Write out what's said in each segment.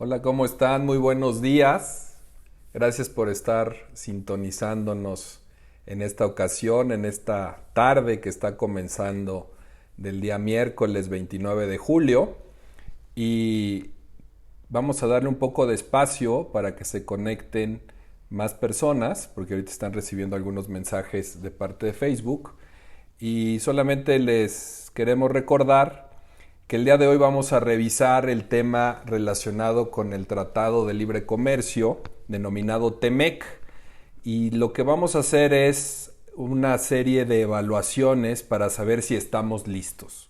Hola, ¿cómo están? Muy buenos días. Gracias por estar sintonizándonos en esta ocasión, en esta tarde que está comenzando del día miércoles 29 de julio. Y vamos a darle un poco de espacio para que se conecten más personas, porque ahorita están recibiendo algunos mensajes de parte de Facebook. Y solamente les queremos recordar que el día de hoy vamos a revisar el tema relacionado con el Tratado de Libre Comercio, denominado TEMEC, y lo que vamos a hacer es una serie de evaluaciones para saber si estamos listos.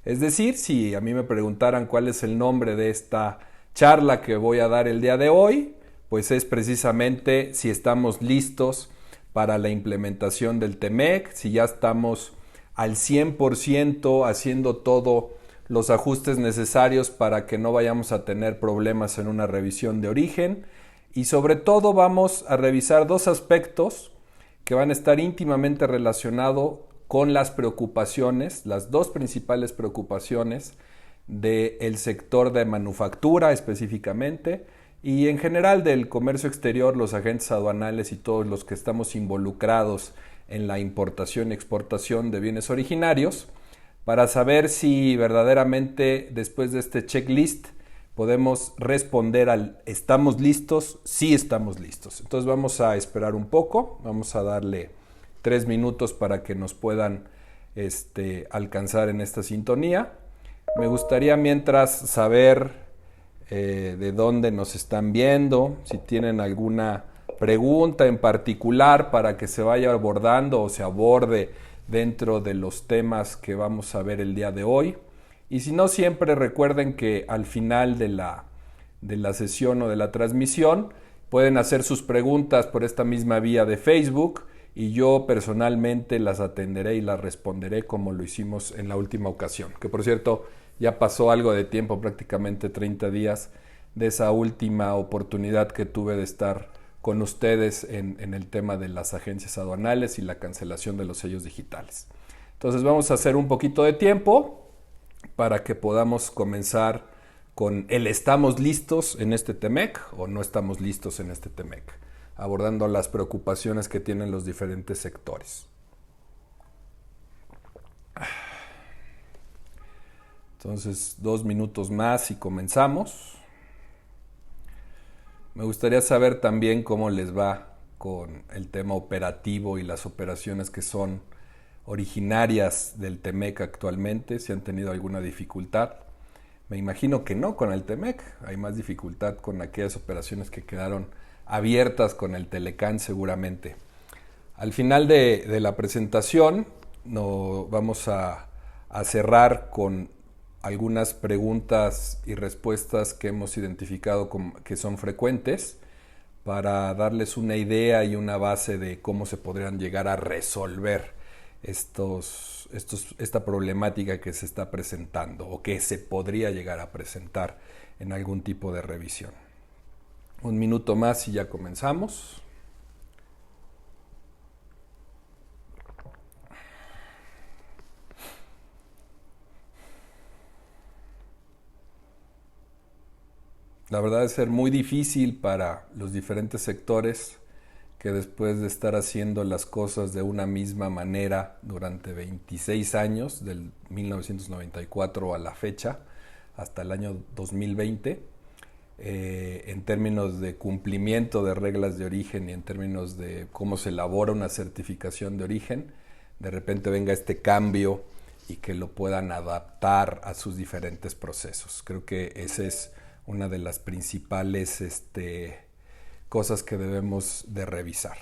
Es decir, si a mí me preguntaran cuál es el nombre de esta charla que voy a dar el día de hoy, pues es precisamente si estamos listos para la implementación del TEMEC, si ya estamos al 100% haciendo todo los ajustes necesarios para que no vayamos a tener problemas en una revisión de origen, y sobre todo vamos a revisar dos aspectos que van a estar íntimamente relacionados con las preocupaciones, las dos principales preocupaciones del sector de manufactura específicamente y en general del comercio exterior, los agentes aduanales y todos los que estamos involucrados en la importación y exportación de bienes originarios, para saber si verdaderamente después de este checklist podemos responder al ¿estamos listos? Sí estamos listos. Entonces vamos a esperar un poco, vamos a darle 3 minutos para que nos puedan alcanzar en esta sintonía. Me gustaría mientras saber de dónde nos están viendo, si tienen alguna pregunta en particular para que se vaya abordando o se aborde dentro de los temas que vamos a ver el día de hoy. Y si no, siempre recuerden que al final de la sesión o de la transmisión pueden hacer sus preguntas por esta misma vía de Facebook y yo personalmente las atenderé y las responderé como lo hicimos en la última ocasión, que por cierto ya pasó algo de tiempo, prácticamente 30 días de esa última oportunidad que tuve de estar con ustedes en el tema de las agencias aduanales y la cancelación de los sellos digitales. Entonces vamos a hacer un poquito de tiempo para que podamos comenzar con el ¿estamos listos en este TEMEC o no estamos listos en este TEMEC? Abordando las preocupaciones que tienen los diferentes sectores. Entonces, 2 minutos más y comenzamos. Me gustaría saber también cómo les va con el tema operativo y las operaciones que son originarias del TEMEC actualmente, si han tenido alguna dificultad. Me imagino que no con el TEMEC, hay más dificultad con aquellas operaciones que quedaron abiertas con el Telecán seguramente. Al final de la presentación vamos a cerrar con algunas preguntas y respuestas que hemos identificado que son frecuentes para darles una idea y una base de cómo se podrían llegar a resolver esta problemática que se está presentando o que se podría llegar a presentar en algún tipo de revisión. Un minuto más y ya comenzamos. La verdad es ser muy difícil para los diferentes sectores que después de estar haciendo las cosas de una misma manera durante 26 años, del 1994 a la fecha, hasta el año 2020, en términos de cumplimiento de reglas de origen y en términos de cómo se elabora una certificación de origen, de repente venga este cambio y que lo puedan adaptar a sus diferentes procesos. Creo que ese es una de las principales cosas que debemos de revisar.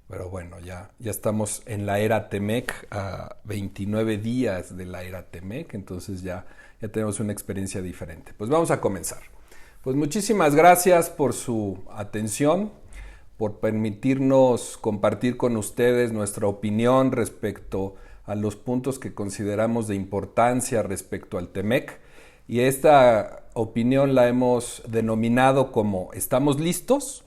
Pero bueno, ya estamos en la era TEMEC, a 29 días de la era TEMEC, entonces ya tenemos una experiencia diferente. Pues vamos a comenzar. Pues muchísimas gracias por su atención, por permitirnos compartir con ustedes nuestra opinión respecto a los puntos que consideramos de importancia respecto al TEMEC. Y esta opinión la hemos denominado como ¿estamos listos?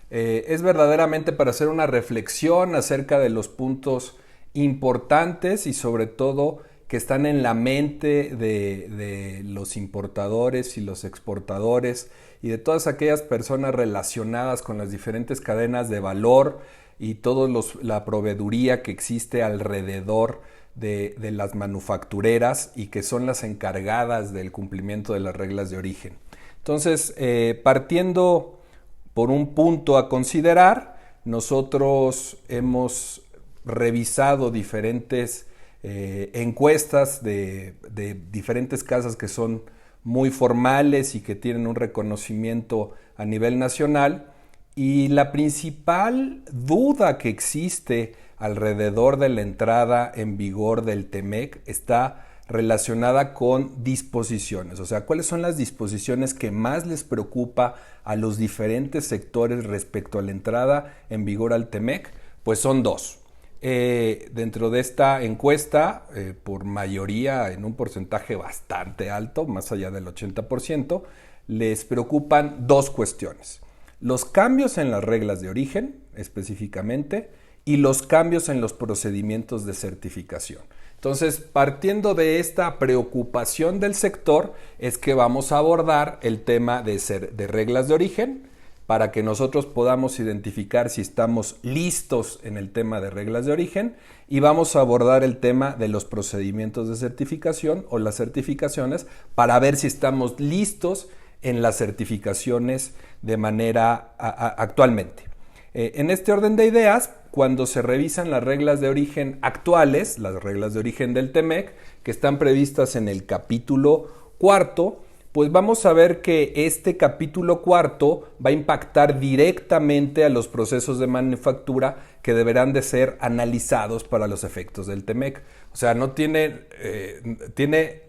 Es verdaderamente para hacer una reflexión acerca de los puntos importantes y sobre todo que están en la mente de los importadores y los exportadores y de todas aquellas personas relacionadas con las diferentes cadenas de valor y toda la proveeduría que existe alrededor de las manufactureras y que son las encargadas del cumplimiento de las reglas de origen. Entonces, partiendo por un punto a considerar, nosotros hemos revisado diferentes encuestas de diferentes casas que son muy formales y que tienen un reconocimiento a nivel nacional, y la principal duda que existe alrededor de la entrada en vigor del TEMEC está relacionada con disposiciones, o sea, cuáles son las disposiciones que más les preocupa a los diferentes sectores respecto a la entrada en vigor al TEMEC. Pues son dos. Dentro de esta encuesta, por mayoría, en un porcentaje bastante alto, más allá del 80%, les preocupan dos cuestiones: los cambios en las reglas de origen, específicamente, y los cambios en los procedimientos de certificación. Entonces, partiendo de esta preocupación del sector, es que vamos a abordar el tema de reglas de origen, para que nosotros podamos identificar si estamos listos en el tema de reglas de origen, y vamos a abordar el tema de los procedimientos de certificación o las certificaciones para ver si estamos listos en las certificaciones de manera actualmente. En este orden de ideas, cuando se revisan las reglas de origen actuales, las reglas de origen del TEMEC, que están previstas en el capítulo cuarto, pues vamos a ver que este capítulo cuarto va a impactar directamente a los procesos de manufactura que deberán de ser analizados para los efectos del TEMEC. O sea,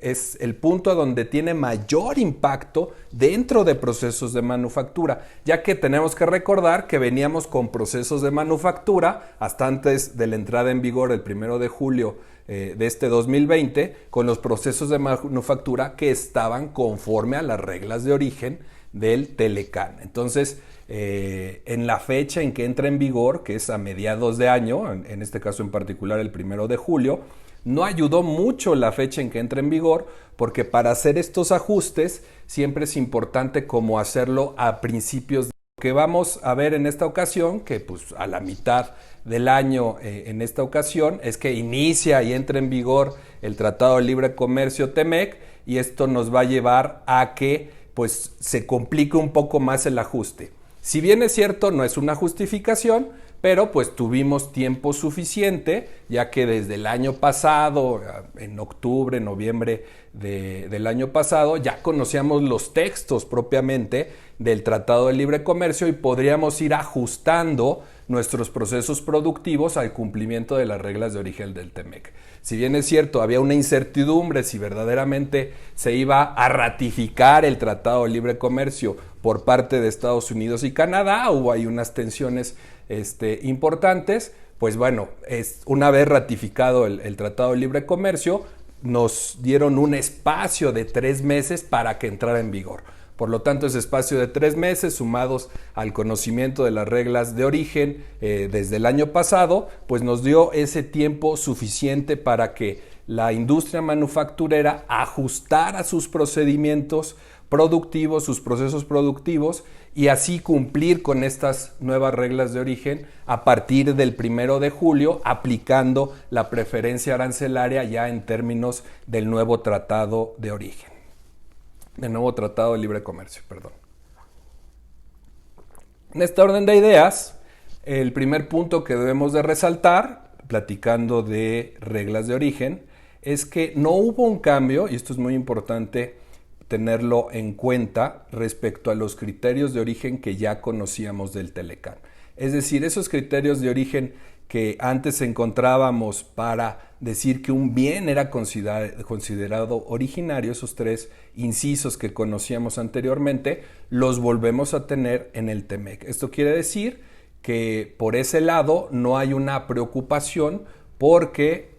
es el punto donde tiene mayor impacto dentro de procesos de manufactura, ya que tenemos que recordar que veníamos con procesos de manufactura hasta antes de la entrada en vigor el 1 de julio de este 2020, con los procesos de manufactura que estaban conforme a las reglas de origen del Telecan. Entonces, en la fecha en que entra en vigor, que es a mediados de año, en este caso en particular el 1 de julio, no ayudó mucho la fecha en que entra en vigor, porque para hacer estos ajustes siempre es importante como hacerlo a principios de que vamos a ver en esta ocasión, que pues a la mitad del año en esta ocasión es que inicia y entra en vigor el Tratado de Libre Comercio TEMEC, y esto nos va a llevar a que pues se complique un poco más el ajuste. Si bien es cierto, no es una justificación, pero pues tuvimos tiempo suficiente, ya que desde el año pasado, en octubre, noviembre del año pasado, ya conocíamos los textos propiamente del Tratado de Libre Comercio y podríamos ir ajustando nuestros procesos productivos al cumplimiento de las reglas de origen del TEMEC. Si bien es cierto, había una incertidumbre si verdaderamente se iba a ratificar el Tratado de Libre Comercio por parte de Estados Unidos y Canadá, hubo ahí unas tensiones importantes, pues bueno, una vez ratificado el Tratado de Libre Comercio, nos dieron un espacio de 3 meses para que entrara en vigor. Por lo tanto, ese espacio de 3 meses, sumados al conocimiento de las reglas de origen desde el año pasado, pues nos dio ese tiempo suficiente para que la industria manufacturera ajustara sus procedimientos productivos, sus procesos productivos, y así cumplir con estas nuevas reglas de origen a partir del 1 de julio, aplicando la preferencia arancelaria ya en términos del nuevo Tratado de Origen. El nuevo Tratado de Libre Comercio, perdón. En esta orden de ideas, el primer punto que debemos de resaltar, platicando de reglas de origen, es que no hubo un cambio, y esto es muy importante tenerlo en cuenta, respecto a los criterios de origen que ya conocíamos del Telecan. Es decir, esos criterios de origen que antes encontrábamos para decir que un bien era considerado originario, esos 3 incisos que conocíamos anteriormente, los volvemos a tener en el TEMEC. Esto quiere decir que por ese lado no hay una preocupación, porque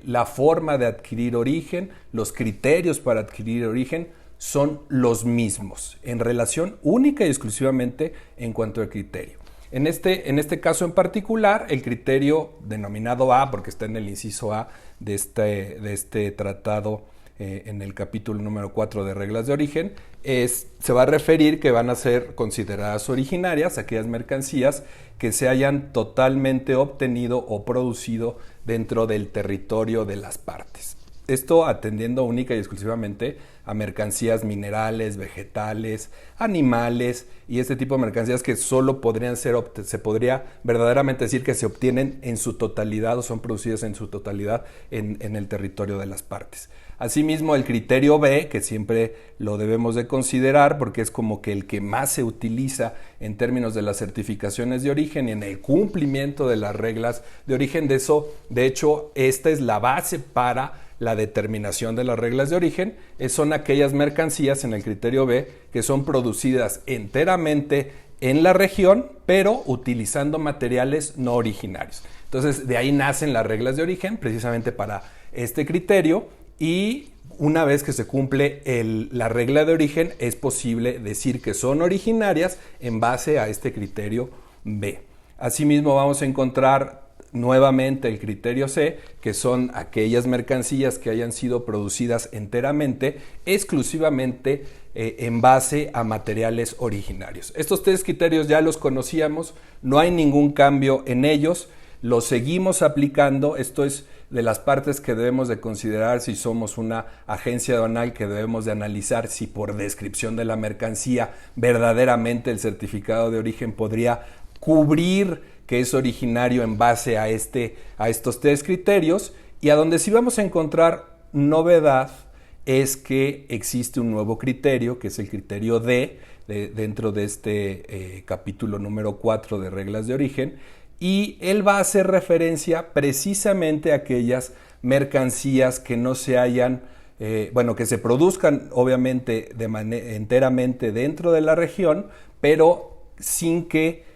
la forma de adquirir origen, los criterios para adquirir origen son los mismos en relación única y exclusivamente en cuanto al criterio. En este caso en particular, el criterio denominado A, porque está en el inciso A de este tratado en el capítulo número 4 de reglas de origen, se va a referir que van a ser consideradas originarias aquellas mercancías que se hayan totalmente obtenido o producido dentro del territorio de las partes. Esto atendiendo única y exclusivamente a mercancías minerales, vegetales, animales y este tipo de mercancías que solo podrían se podría verdaderamente decir que se obtienen en su totalidad o son producidas en su totalidad en el territorio de las partes. Asimismo, el criterio B, que siempre lo debemos de considerar porque es como que el que más se utiliza en términos de las certificaciones de origen y en el cumplimiento de las reglas de origen. De hecho, esta es la base para la determinación de las reglas de origen. Son aquellas mercancías en el criterio B que son producidas enteramente en la región, pero utilizando materiales no originarios. Entonces, de ahí nacen las reglas de origen, precisamente para este criterio. Y una vez que se cumple la regla de origen, es posible decir que son originarias en base a este criterio B. Asimismo, vamos a encontrar nuevamente el criterio C, que son aquellas mercancías que hayan sido producidas enteramente, exclusivamente en base a materiales originarios. Estos tres criterios ya los conocíamos, no hay ningún cambio en ellos, los seguimos aplicando. Esto es de las partes que debemos de considerar si somos una agencia aduanal, que debemos de analizar si por descripción de la mercancía verdaderamente el certificado de origen podría cubrir que es originario en base a estos tres criterios. Y a donde sí vamos a encontrar novedad es que existe un nuevo criterio, que es el criterio D, dentro de este capítulo número 4 de reglas de origen, y él va a hacer referencia precisamente a aquellas mercancías que no se hayan, que se produzcan obviamente enteramente dentro de la región, pero sin que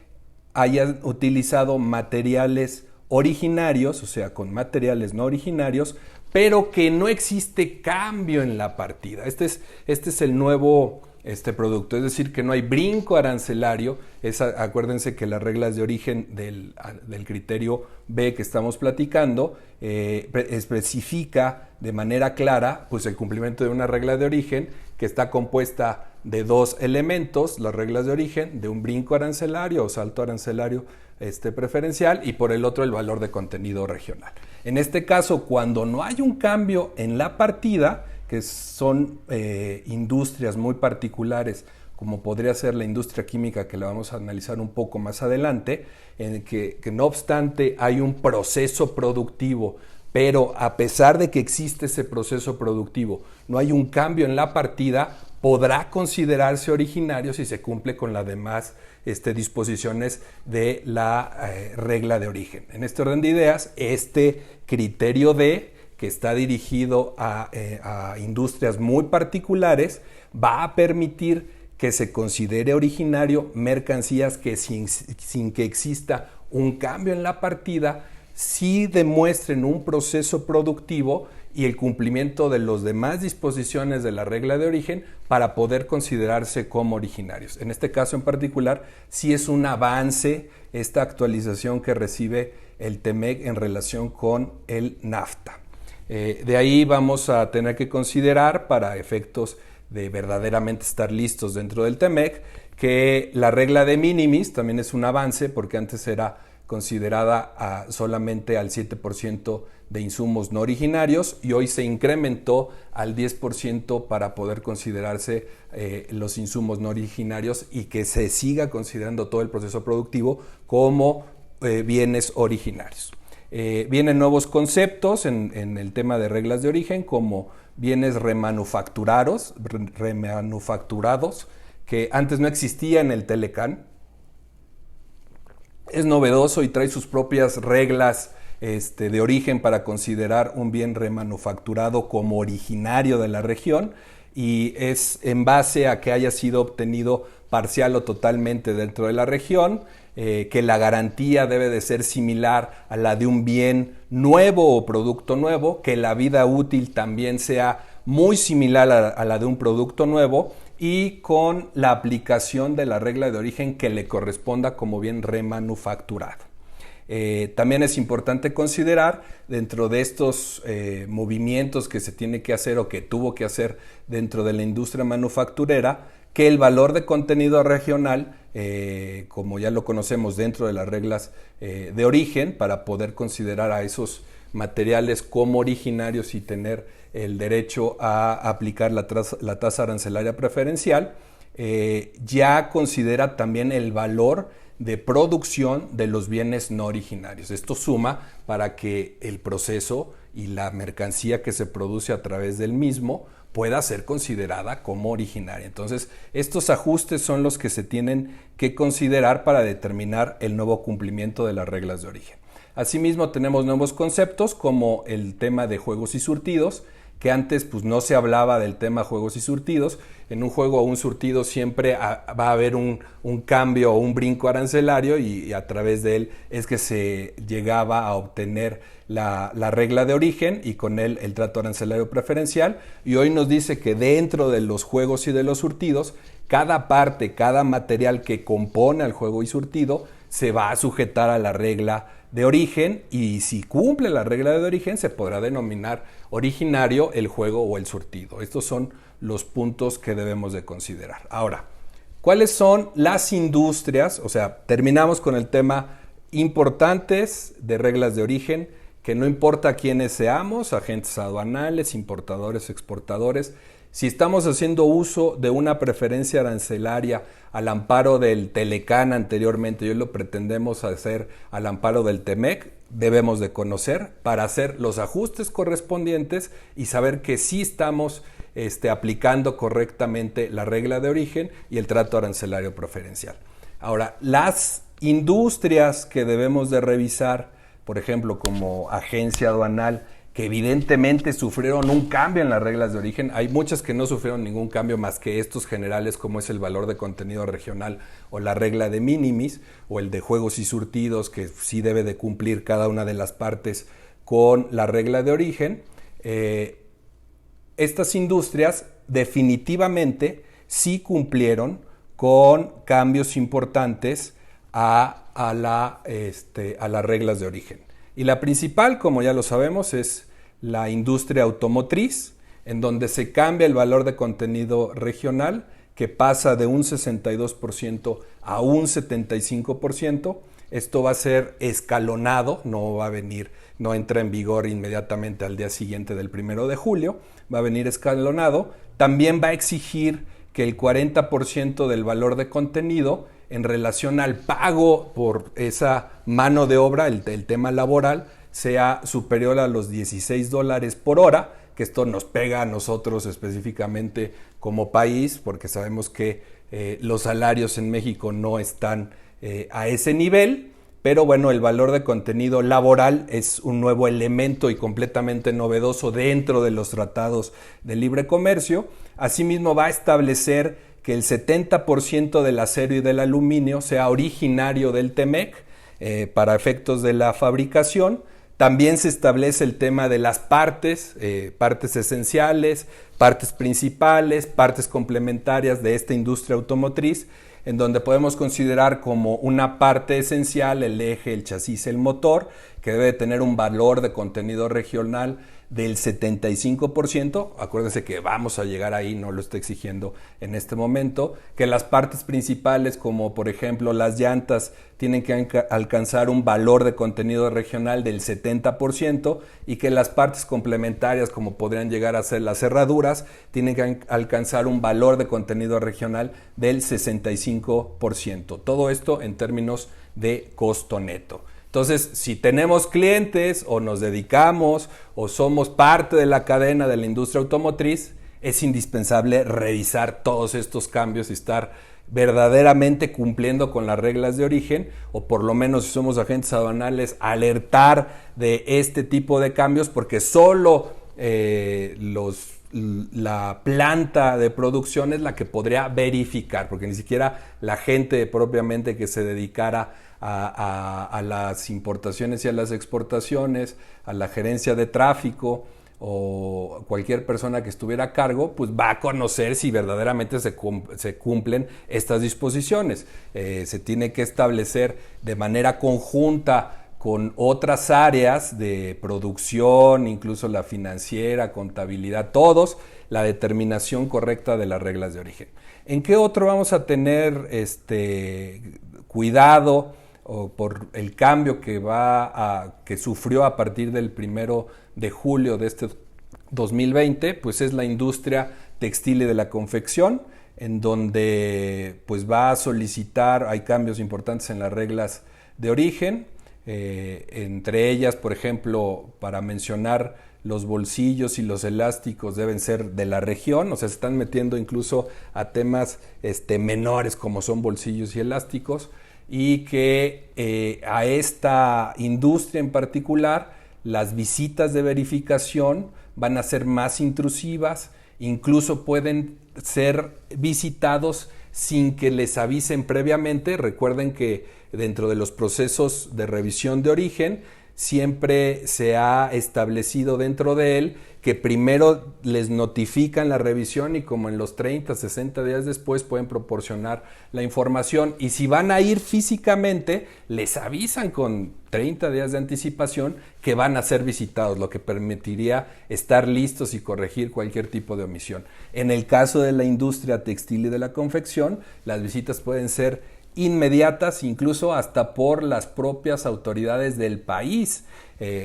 hayan utilizado materiales originarios, o sea, con materiales no originarios, pero que no existe cambio en la partida. Este es el nuevo producto, es decir, que no hay brinco arancelario. Acuérdense que las reglas de origen del criterio B que estamos platicando especifica de manera clara pues el cumplimiento de una regla de origen que está compuesta de dos elementos, las reglas de origen, de un brinco arancelario o salto arancelario preferencial, y por el otro el valor de contenido regional. En este caso, cuando no hay un cambio en la partida, que son industrias muy particulares, como podría ser la industria química, que la vamos a analizar un poco más adelante, en que no obstante hay un proceso productivo, pero a pesar de que existe ese proceso productivo, no hay un cambio en la partida, podrá considerarse originario si se cumple con las demás disposiciones de la regla de origen. En este orden de ideas, este criterio D, que está dirigido a industrias muy particulares, va a permitir que se considere originario mercancías que sin que exista un cambio en la partida, sí demuestren un proceso productivo y el cumplimiento de las demás disposiciones de la regla de origen para poder considerarse como originarios. En este caso en particular, sí es un avance esta actualización que recibe el TEMEC en relación con el NAFTA. De ahí vamos a tener que considerar, para efectos de verdaderamente estar listos dentro del TEMEC, que la regla de minimis también es un avance, porque antes era considerada solamente al 7% de insumos no originarios y hoy se incrementó al 10% para poder considerarse los insumos no originarios y que se siga considerando todo el proceso productivo como bienes originarios. Vienen nuevos conceptos en el tema de reglas de origen, como bienes remanufacturados, que antes no existía en el Telecan. Es novedoso y trae sus propias reglas de origen para considerar un bien remanufacturado como originario de la región, y es en base a que haya sido obtenido parcial o totalmente dentro de la región, que la garantía debe de ser similar a la de un bien nuevo o producto nuevo, que la vida útil también sea muy similar a la de un producto nuevo, y con la aplicación de la regla de origen que le corresponda como bien remanufacturado. También es importante considerar dentro de estos movimientos que se tiene que hacer o que tuvo que hacer dentro de la industria manufacturera, que el valor de contenido regional, como ya lo conocemos dentro de las reglas de origen, para poder considerar a esos materiales como originarios y tener el derecho a aplicar la tasa arancelaria preferencial, ya considera también el valor de producción de los bienes no originarios. Esto suma para que el proceso y la mercancía que se produce a través del mismo pueda ser considerada como originaria. Entonces, estos ajustes son los que se tienen que considerar para determinar el nuevo cumplimiento de las reglas de origen. Asimismo, tenemos nuevos conceptos como el tema de juegos y surtidos, que antes pues no se hablaba del tema juegos y surtidos. En un juego o un surtido siempre va a haber un cambio o un brinco arancelario y a través de él es que se llegaba a obtener la regla de origen y con él el trato arancelario preferencial. Y hoy nos dice que dentro de los juegos y de los surtidos, cada parte, cada material que compone al juego y surtido se va a sujetar a la regla de origen, y si cumple la regla de origen se podrá denominar originario el juego o el surtido. Estos son los puntos que debemos de considerar. Ahora, ¿cuáles son las industrias? O sea, terminamos con el tema importantes de reglas de origen, que no importa quiénes seamos, agentes aduanales, importadores, exportadores, si estamos haciendo uso de una preferencia arancelaria al amparo del Telecán anteriormente y hoy lo pretendemos hacer al amparo del TEMEC, debemos de conocer para hacer los ajustes correspondientes y saber que sí estamos aplicando correctamente la regla de origen y el trato arancelario preferencial. Ahora, las industrias que debemos de revisar, por ejemplo, como agencia aduanal, que evidentemente sufrieron un cambio en las reglas de origen. Hay muchas que no sufrieron ningún cambio más que estos generales, como es el valor de contenido regional o la regla de minimis, o el de juegos y surtidos, que sí debe de cumplir cada una de las partes con la regla de origen. Estas industrias definitivamente sí cumplieron con cambios importantes a las reglas de origen. Y la principal, como ya lo sabemos, es la industria automotriz, en donde se cambia el valor de contenido regional, que pasa de un 62% a un 75%. Esto va a ser escalonado, no entra en vigor inmediatamente al día siguiente del 1 de julio, va a venir escalonado. También va a exigir que el 40% del valor de contenido en relación al pago por esa mano de obra, el tema laboral, sea superior a los $16 por hora, que esto nos pega a nosotros específicamente como país, porque sabemos que los salarios en México no están a ese nivel, pero bueno, el valor de contenido laboral es un nuevo elemento y completamente novedoso dentro de los tratados de libre comercio. Asimismo, va a establecer que el 70% del acero y del aluminio sea originario del TEMEC para efectos de la fabricación. También se establece el tema de las partes esenciales, partes principales, partes complementarias de esta industria automotriz, en donde podemos considerar como una parte esencial el eje, el chasis, el motor, que debe tener un valor de contenido regional del 75%, acuérdense que vamos a llegar ahí, no lo está exigiendo en este momento, que las partes principales como por ejemplo las llantas tienen que alcanzar un valor de contenido regional del 70% y que las partes complementarias como podrían llegar a ser las cerraduras tienen que alcanzar un valor de contenido regional del 65%. Todo esto en términos de costo neto. Entonces, si tenemos clientes o nos dedicamos o somos parte de la cadena de la industria automotriz, es indispensable revisar todos estos cambios y estar verdaderamente cumpliendo con las reglas de origen, o por lo menos si somos agentes aduanales, alertar de este tipo de cambios, porque solo la planta de producción es la que podría verificar, porque ni siquiera la gente propiamente que se dedicara a las importaciones y a las exportaciones, a la gerencia de tráfico o cualquier persona que estuviera a cargo, pues va a conocer si verdaderamente se cumplen estas disposiciones. Se tiene que establecer de manera conjunta con otras áreas de producción, incluso la financiera, contabilidad, todos, la determinación correcta de las reglas de origen. ¿En qué otro vamos a tener cuidado o por el cambio que sufrió a partir del 1 de julio de este 2020? Pues es la industria textil y de la confección, en donde pues va a solicitar, hay cambios importantes en las reglas de origen, entre ellas, por ejemplo, para mencionar, los bolsillos y los elásticos deben ser de la región, o sea, se están metiendo incluso a temas menores como son bolsillos y elásticos, y que a esta industria en particular las visitas de verificación van a ser más intrusivas, incluso pueden ser visitados sin que les avisen previamente. Recuerden que dentro de los procesos de revisión de origen siempre se ha establecido dentro de él que primero les notifican la revisión y como en los 30, 60 días después pueden proporcionar la información, y si van a ir físicamente les avisan con 30 días de anticipación que van a ser visitados, lo que permitiría estar listos y corregir cualquier tipo de omisión. En el caso de la industria textil y de la confección, las visitas pueden ser inmediatas, incluso hasta por las propias autoridades del país,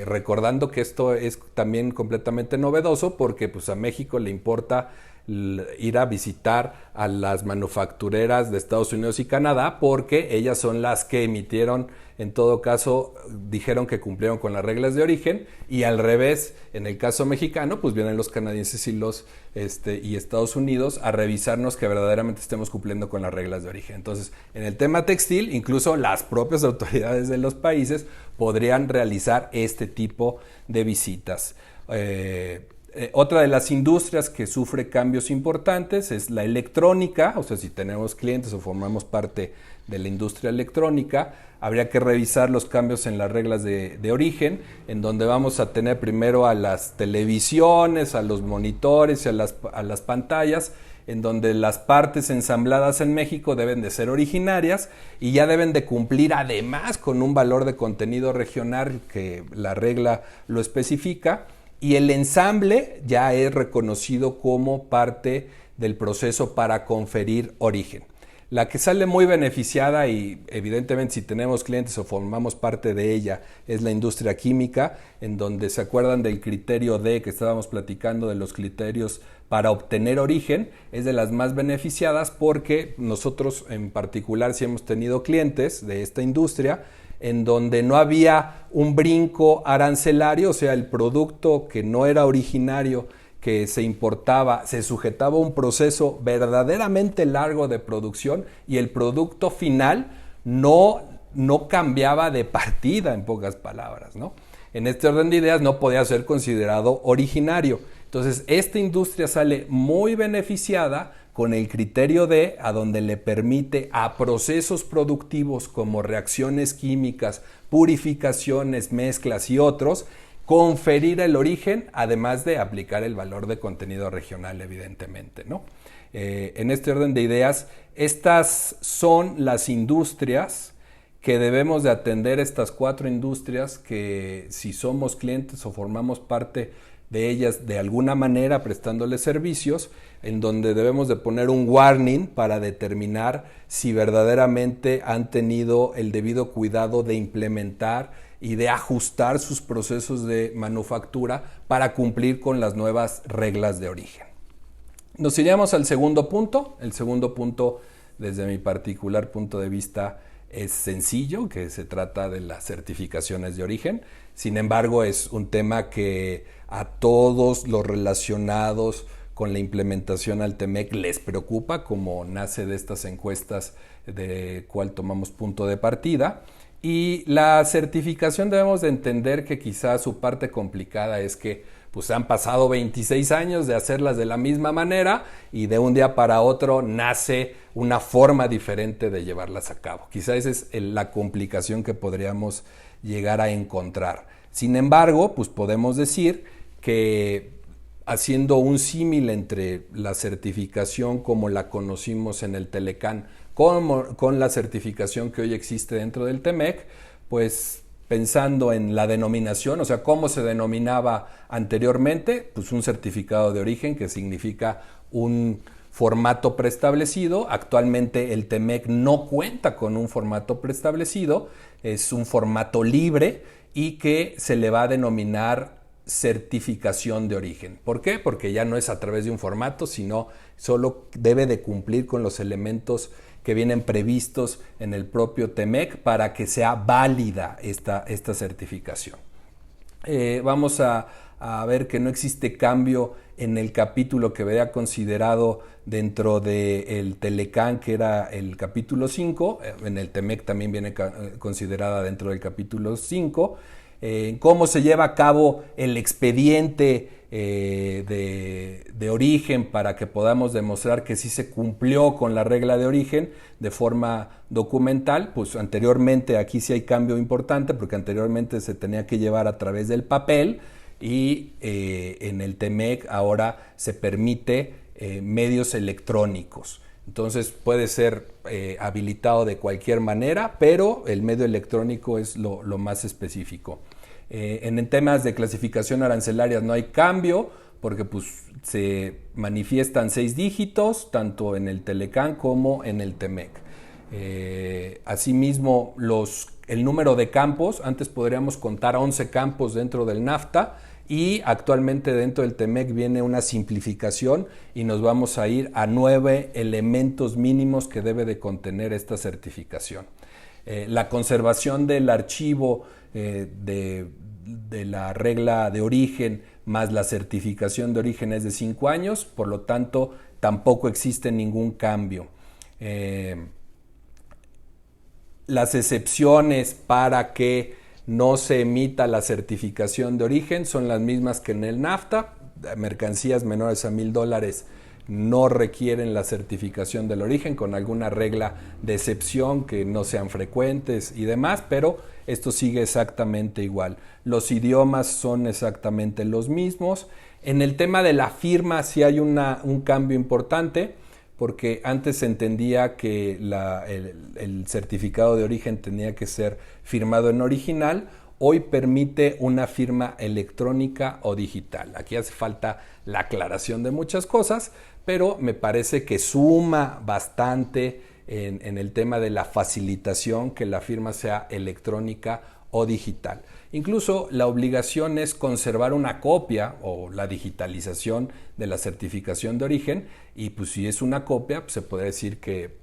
recordando que esto es también completamente novedoso porque pues a México le importa ir a visitar a las manufactureras de Estados Unidos y Canadá, porque ellas son las que emitieron, en todo caso, dijeron que cumplieron con las reglas de origen, y al revés, en el caso mexicano, pues vienen los canadienses y Estados Unidos a revisarnos que verdaderamente estemos cumpliendo con las reglas de origen. Entonces, en el tema textil, incluso las propias autoridades de los países podrían realizar este tipo de visitas. Otra de las industrias que sufre cambios importantes es la electrónica, o sea, si tenemos clientes o formamos parte de la industria electrónica, habría que revisar los cambios en las reglas de origen, en donde vamos a tener primero a las televisiones, a los monitores y a las pantallas, en donde las partes ensambladas en México deben de ser originarias y ya deben de cumplir además con un valor de contenido regional que la regla lo especifica, y el ensamble ya es reconocido como parte del proceso para conferir origen. La que sale muy beneficiada, y evidentemente si tenemos clientes o formamos parte de ella, es la industria química, en donde se acuerdan del criterio D que estábamos platicando, de los criterios para obtener origen, es de las más beneficiadas porque nosotros en particular sí hemos tenido clientes de esta industria en donde no había un brinco arancelario, o sea, el producto que no era originario, que se importaba, se sujetaba a un proceso verdaderamente largo de producción, y el producto final no cambiaba de partida, en pocas palabras, ¿no? En este orden de ideas no podía ser considerado originario. Entonces, esta industria sale muy beneficiada con el criterio D, a donde le permite a procesos productivos como reacciones químicas, purificaciones, mezclas y otros, conferir el origen, además de aplicar el valor de contenido regional, evidentemente, ¿no? En este orden de ideas, estas son las industrias que debemos de atender, estas 4 industrias que, si somos clientes o formamos parte de ellas de alguna manera prestándoles servicios, en donde debemos de poner un warning para determinar si verdaderamente han tenido el debido cuidado de implementar y de ajustar sus procesos de manufactura para cumplir con las nuevas reglas de origen. Nos iríamos al segundo punto. El segundo punto, desde mi particular punto de vista, es sencillo, que se trata de las certificaciones de origen. Sin embargo, es un tema que a todos los relacionados con la implementación al TEMEC les preocupa, como nace de estas encuestas de cuál tomamos punto de partida. Y la certificación, debemos de entender que quizás su parte complicada es que pues han pasado 26 años de hacerlas de la misma manera y de un día para otro nace una forma diferente de llevarlas a cabo. Quizás esa es la complicación que podríamos llegar a encontrar. Sin embargo, pues podemos decir que haciendo un símil entre la certificación como la conocimos en el Telecán con la certificación que hoy existe dentro del TEMEC, pues pensando en la denominación, o sea, cómo se denominaba anteriormente, pues un certificado de origen, que significa un formato preestablecido. Actualmente el TEMEC no cuenta con un formato preestablecido, es un formato libre y que se le va a denominar certificación de origen. ¿Por qué? Porque ya no es a través de un formato, sino solo debe de cumplir con los elementos que vienen previstos en el propio TEMEC para que sea válida esta certificación. Vamos a ver que no existe cambio en el capítulo que había considerado dentro del Telecán, que era el capítulo 5, en el TEMEC también viene considerada dentro del capítulo 5, cómo se lleva a cabo el expediente de origen para que podamos demostrar que sí se cumplió con la regla de origen de forma documental. Pues anteriormente aquí sí hay cambio importante, porque anteriormente se tenía que llevar a través del papel y en el TEMEC ahora se permite medios electrónicos. Entonces puede ser habilitado de cualquier manera, pero el medio electrónico es lo más específico. En temas de clasificación arancelaria no hay cambio, porque pues, se manifiestan 6 dígitos, tanto en el Telecán como en el TEMEC. Asimismo, el número de campos, antes podríamos contar 11 campos dentro del NAFTA, y actualmente dentro del TEMEC viene una simplificación y nos vamos a ir a 9 elementos mínimos que debe de contener esta certificación. La conservación del archivo de la regla de origen más la certificación de origen es de 5 años, por lo tanto tampoco existe ningún cambio. Las excepciones para que no se emita la certificación de origen son las mismas que en el NAFTA. Mercancías menores a $1,000 no requieren la certificación del origen, con alguna regla de excepción que no sean frecuentes y demás, pero esto sigue exactamente igual. Los idiomas son exactamente los mismos. En el tema de la firma sí hay un cambio importante, porque antes se entendía que el certificado de origen tenía que ser firmado en original. Hoy permite una firma electrónica o digital. Aquí hace falta la aclaración de muchas cosas, pero me parece que suma bastante en el tema de la facilitación que la firma sea electrónica o digital. Incluso la obligación es conservar una copia o la digitalización de la certificación de origen, y pues si es una copia, pues se puede decir que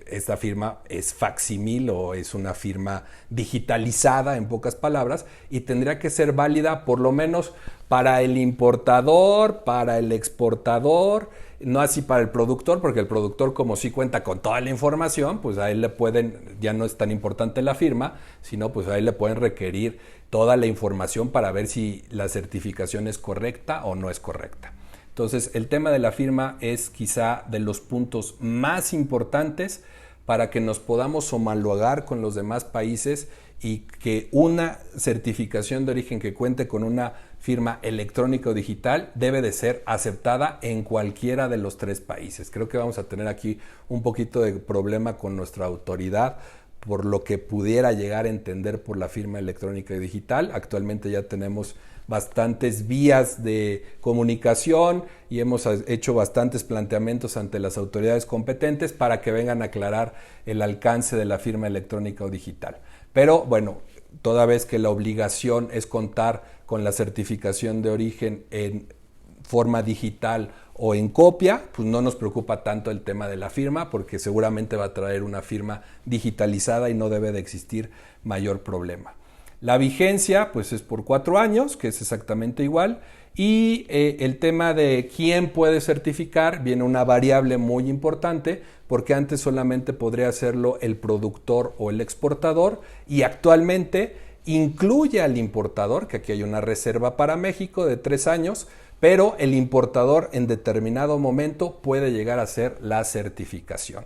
esta firma es facsímil o es una firma digitalizada, en pocas palabras, y tendría que ser válida por lo menos para el importador, para el exportador, no así para el productor, porque el productor, como sí cuenta con toda la información, pues a él le pueden, ya no es tan importante la firma, sino pues a él le pueden requerir toda la información para ver si la certificación es correcta o no es correcta. Entonces, el tema de la firma es quizá de los puntos más importantes para que nos podamos homologar con los demás países, y que una certificación de origen que cuente con una firma electrónica o digital debe de ser aceptada en cualquiera de los 3 países. Creo que vamos a tener aquí un poquito de problema con nuestra autoridad por lo que pudiera llegar a entender por la firma electrónica y digital. Actualmente ya tenemos bastantes vías de comunicación y hemos hecho bastantes planteamientos ante las autoridades competentes para que vengan a aclarar el alcance de la firma electrónica o digital. Pero bueno, toda vez que la obligación es contar con la certificación de origen en forma digital o en copia, pues no nos preocupa tanto el tema de la firma, porque seguramente va a traer una firma digitalizada y no debe de existir mayor problema. La vigencia pues es por 4 años, que es exactamente igual, y el tema de quién puede certificar viene una variable muy importante, porque antes solamente podría hacerlo el productor o el exportador, y actualmente incluye al importador, que aquí hay una reserva para México de 3 años, pero el importador en determinado momento puede llegar a hacer la certificación.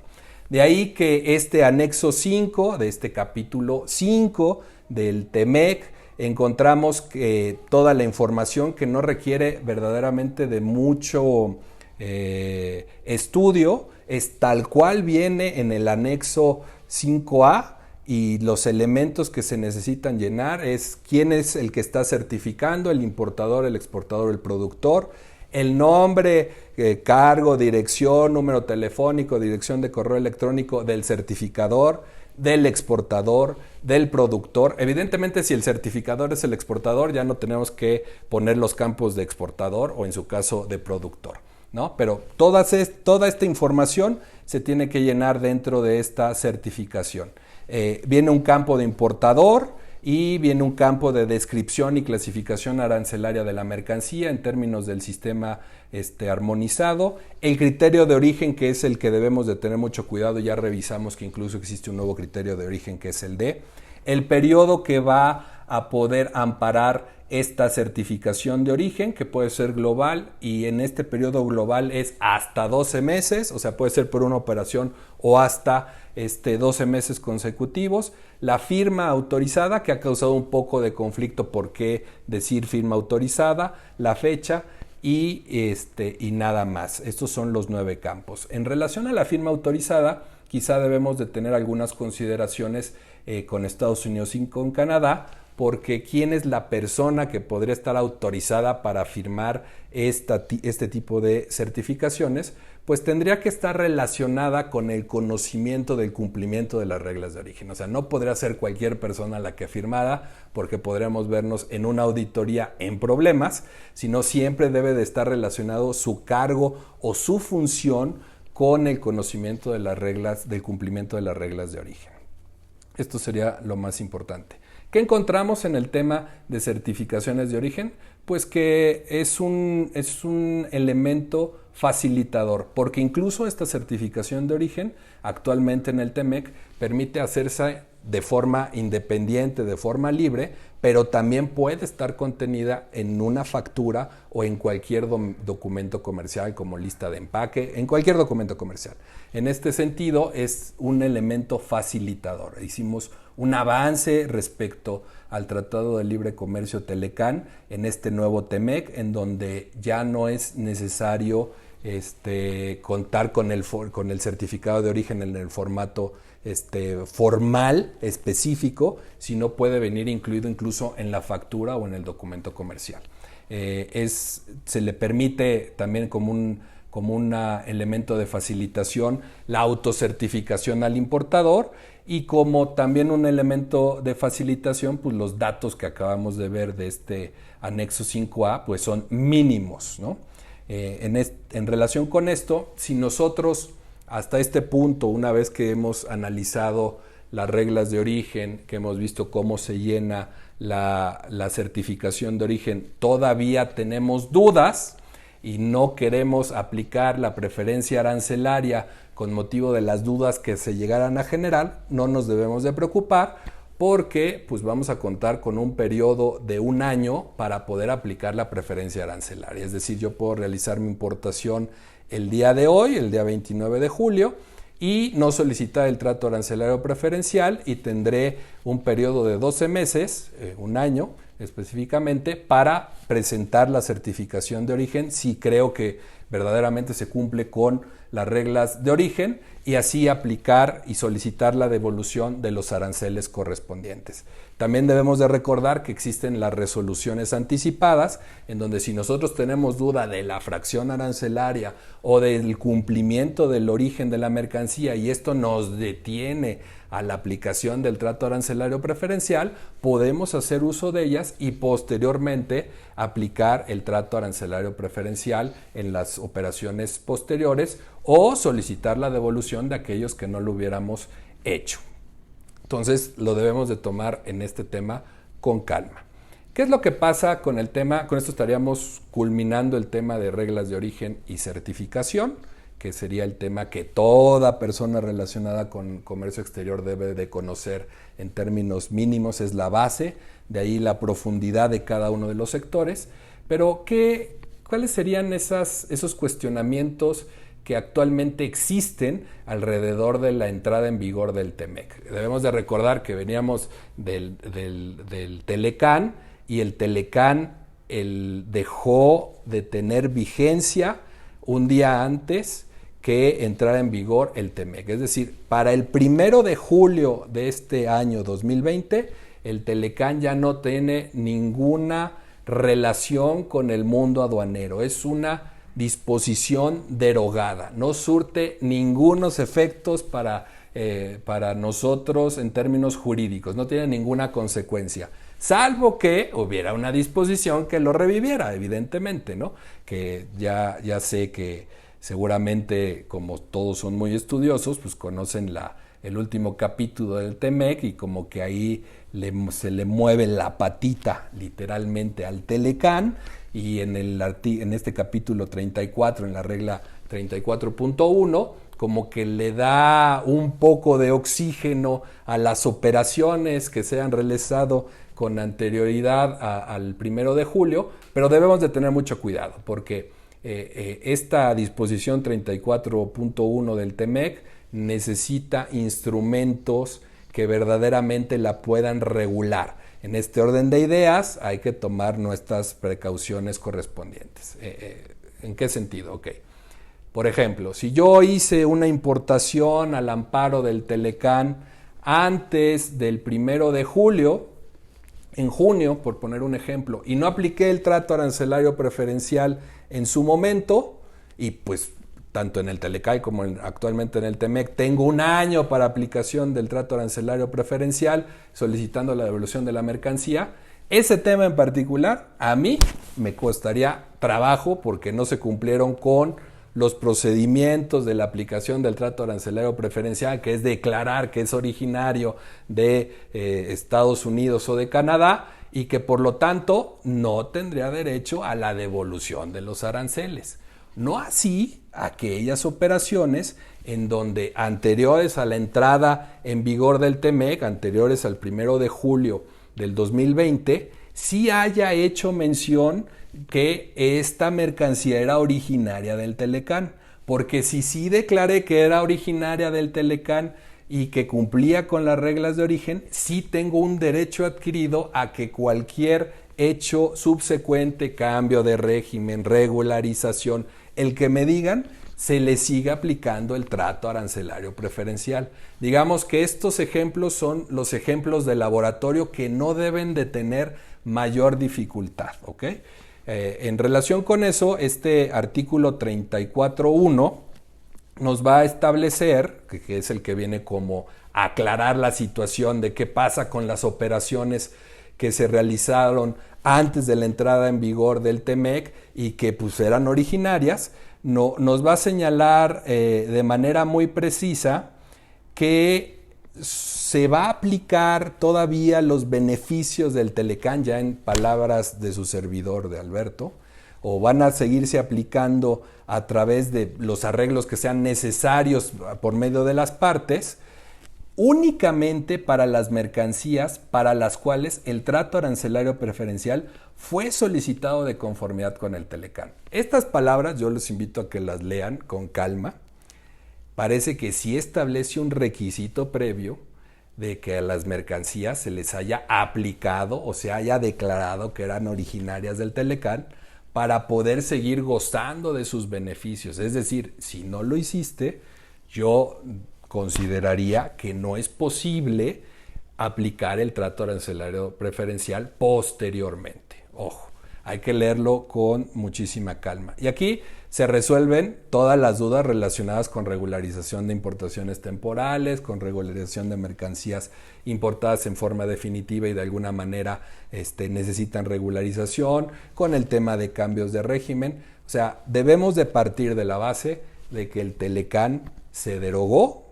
De ahí que este anexo 5 de este capítulo 5 del TEMEC encontramos que toda la información que no requiere verdaderamente de mucho estudio, es tal cual viene en el anexo 5A, y los elementos que se necesitan llenar es quién es el que está certificando, el importador, el exportador, el productor, el nombre, cargo, dirección, número telefónico, dirección de correo electrónico del certificador, del exportador, del productor. Evidentemente, si el certificador es el exportador, ya no tenemos que poner los campos de exportador o en su caso de productor, ¿no? Pero toda esta información se tiene que llenar dentro de esta certificación. Viene un campo de importador y viene un campo de descripción y clasificación arancelaria de la mercancía en términos del sistema armonizado. El criterio de origen, que es el que debemos de tener mucho cuidado, ya revisamos que incluso existe un nuevo criterio de origen que es el D. El periodo que va a poder amparar esta certificación de origen, que puede ser global, y en este periodo global es hasta 12 meses, o sea, puede ser por una operación o hasta 12 meses consecutivos. La firma autorizada, que ha causado un poco de conflicto por qué decir firma autorizada, la fecha y nada más. Estos son los 9 campos. En relación a la firma autorizada, quizá debemos de tener algunas consideraciones con Estados Unidos y con Canadá, porque quién es la persona que podría estar autorizada para firmar este tipo de certificaciones, pues tendría que estar relacionada con el conocimiento del cumplimiento de las reglas de origen. O sea, no podría ser cualquier persona la que firmara, porque podríamos vernos en una auditoría en problemas, sino siempre debe de estar relacionado su cargo o su función con el conocimiento de las reglas, del cumplimiento de las reglas de origen. Esto sería lo más importante. ¿Qué encontramos en el tema de certificaciones de origen? Pues que es un elemento facilitador, porque incluso esta certificación de origen actualmente en el TEMEC permite hacerse de forma independiente, de forma libre, pero también puede estar contenida en una factura o en cualquier documento comercial como lista de empaque, en cualquier documento comercial. En este sentido es un elemento facilitador. Hicimos un avance respecto al Tratado de Libre Comercio Telecán en este nuevo TEMEC, en donde ya no es necesario contar con el certificado de origen en el formato formal específico, sino puede venir incluido incluso en la factura o en el documento comercial. Se le permite también como un elemento de facilitación la autocertificación al importador, y como también un elemento de facilitación, pues los datos que acabamos de ver de este anexo 5A pues son mínimos, ¿no? En relación con esto, si nosotros hasta este punto, una vez que hemos analizado las reglas de origen, que hemos visto cómo se llena la certificación de origen, todavía tenemos dudas y no queremos aplicar la preferencia arancelaria con motivo de las dudas que se llegaran a generar, no nos debemos de preocupar, porque pues vamos a contar con un periodo de 1 año para poder aplicar la preferencia arancelaria. Es decir, yo puedo realizar mi importación el día de hoy, el día 29 de julio, y no solicitar el trato arancelario preferencial, y tendré un periodo de 12 meses, 1 año específicamente, para presentar la certificación de origen si creo que verdaderamente se cumple con las reglas de origen, y así aplicar y solicitar la devolución de los aranceles correspondientes. También debemos de recordar que existen las resoluciones anticipadas, en donde si nosotros tenemos duda de la fracción arancelaria o del cumplimiento del origen de la mercancía, y esto nos detiene a la aplicación del trato arancelario preferencial, podemos hacer uso de ellas y posteriormente aplicar el trato arancelario preferencial en las operaciones posteriores, o solicitar la devolución de aquellos que no lo hubiéramos hecho. Entonces lo debemos de tomar en este tema con calma. ¿Qué es lo que pasa con el tema? Con esto estaríamos culminando el tema de reglas de origen y certificación, que sería el tema que toda persona relacionada con comercio exterior debe de conocer en términos mínimos, es la base, de ahí la profundidad de cada uno de los sectores. Pero ¿cuáles serían esos cuestionamientos que actualmente existen alrededor de la entrada en vigor del TEMEC. Debemos de recordar que veníamos del Telecán, y el Telecán dejó de tener vigencia un día antes que entrara en vigor el TEMEC. Es decir, para el 1 de julio de este año 2020, el Telecán ya no tiene ninguna relación con el mundo aduanero. Es una disposición derogada. No surte ningunos efectos para nosotros en términos jurídicos. No tiene ninguna consecuencia. Salvo que hubiera una disposición que lo reviviera, evidentemente, ¿no? Que ya sé que seguramente, como todos son muy estudiosos, pues conocen el último capítulo del TEMEC, y como que ahí se le mueve la patita literalmente al Telecán, y en este capítulo 34, en la regla 34.1, como que le da un poco de oxígeno a las operaciones que se han realizado con anterioridad al 1 de julio, pero debemos de tener mucho cuidado, porque esta disposición 34.1 del TEMEC necesita instrumentos que verdaderamente la puedan regular. En este orden de ideas hay que tomar nuestras precauciones correspondientes. ¿En qué sentido? Ok. Por ejemplo, si yo hice una importación al amparo del Telecán antes del 1 de julio, en junio, por poner un ejemplo, y no apliqué el trato arancelario preferencial en su momento, y pues tanto en el Telecán como actualmente en el TEMEC tengo un año para aplicación del trato arancelario preferencial solicitando la devolución de la mercancía, ese tema en particular a mí me costaría trabajo porque no se cumplieron con los procedimientos de la aplicación del trato arancelario preferencial, que es declarar que es originario de Estados Unidos o de Canadá, y que por lo tanto no tendría derecho a la devolución de los aranceles. No así aquellas operaciones en donde anteriores a la entrada en vigor del TEMEC, anteriores al 1 de julio del 2020, sí haya hecho mención que esta mercancía era originaria del Telecán, porque si sí declaré que era originaria del Telecán y que cumplía con las reglas de origen, sí tengo un derecho adquirido a que cualquier hecho subsecuente, cambio de régimen, regularización, el que me digan, se le siga aplicando el trato arancelario preferencial. Digamos que estos ejemplos son los ejemplos de laboratorio que no deben de tener mayor dificultad, ¿ok? En relación con eso, este artículo 34.1 nos va a establecer, que es el que viene como a aclarar la situación de qué pasa con las operaciones que se realizaron antes de la entrada en vigor del TEMEC y que pues eran originarias, nos va a señalar de manera muy precisa que se va a aplicar todavía los beneficios del Telecán, ya en palabras de su servidor, de Alberto, o van a seguirse aplicando a través de los arreglos que sean necesarios por medio de las partes, únicamente para las mercancías para las cuales el trato arancelario preferencial fue solicitado de conformidad con el Telecán. Estas palabras yo los invito a que las lean con calma. Parece que sí establece un requisito previo de que a las mercancías se les haya aplicado o se haya declarado que eran originarias del Telecán para poder seguir gozando de sus beneficios. Es decir, si no lo hiciste, yo consideraría que no es posible aplicar el trato arancelario preferencial posteriormente. Ojo, hay que leerlo con muchísima calma. Y aquí se resuelven todas las dudas relacionadas con regularización de importaciones temporales, con regularización de mercancías importadas en forma definitiva y de alguna manera necesitan regularización, con el tema de cambios de régimen. O sea, debemos de partir de la base de que el Telecán se derogó,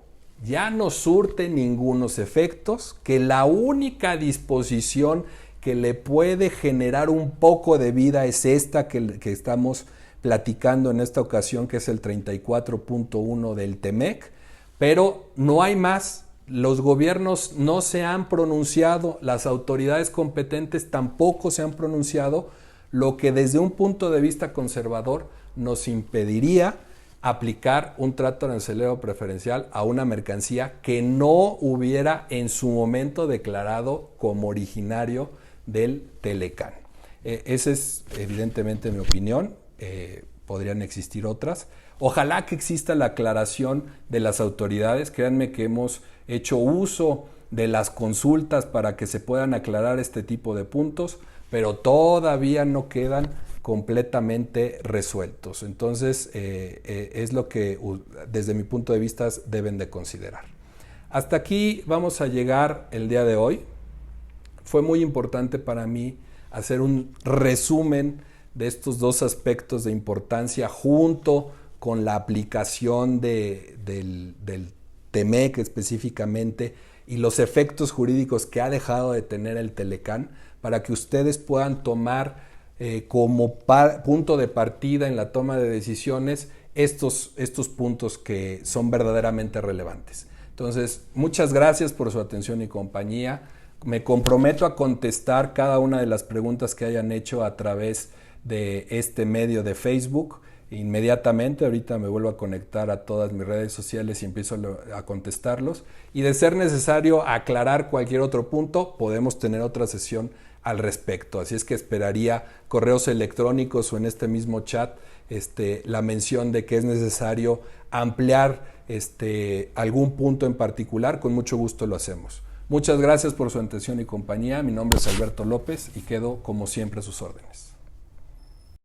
ya no surte ningunos efectos, que la única disposición que le puede generar un poco de vida es esta que estamos platicando en esta ocasión, que es el 34.1 del TEMEC, pero no hay más. Los gobiernos no se han pronunciado, las autoridades competentes tampoco se han pronunciado, lo que desde un punto de vista conservador nos impediría aplicar un trato arancelario preferencial a una mercancía que no hubiera en su momento declarado como originario del Telecán. Esa es evidentemente mi opinión, podrían existir otras. Ojalá que exista la aclaración de las autoridades. Créanme que hemos hecho uso de las consultas para que se puedan aclarar este tipo de puntos, pero todavía no quedan completamente resueltos. Entonces, es lo que desde mi punto de vista deben de considerar. Hasta aquí vamos a llegar el día de hoy. Fue muy importante para mí hacer un resumen de estos dos aspectos de importancia junto con la aplicación del TEMEC específicamente y los efectos jurídicos que ha dejado de tener el Telecán, para que ustedes puedan tomar como punto de partida en la toma de decisiones estos puntos que son verdaderamente relevantes. Entonces, muchas gracias por su atención y compañía. Me comprometo a contestar cada una de las preguntas que hayan hecho a través de este medio de Facebook. Inmediatamente, ahorita me vuelvo a conectar a todas mis redes sociales y empiezo a contestarlos. Y de ser necesario aclarar cualquier otro punto, podemos tener otra sesión al respecto. Así es que esperaría correos electrónicos o en este mismo chat la mención de que es necesario ampliar algún punto en particular. Con mucho gusto lo hacemos. Muchas gracias por su atención y compañía. Mi nombre es Alberto López y quedo como siempre a sus órdenes.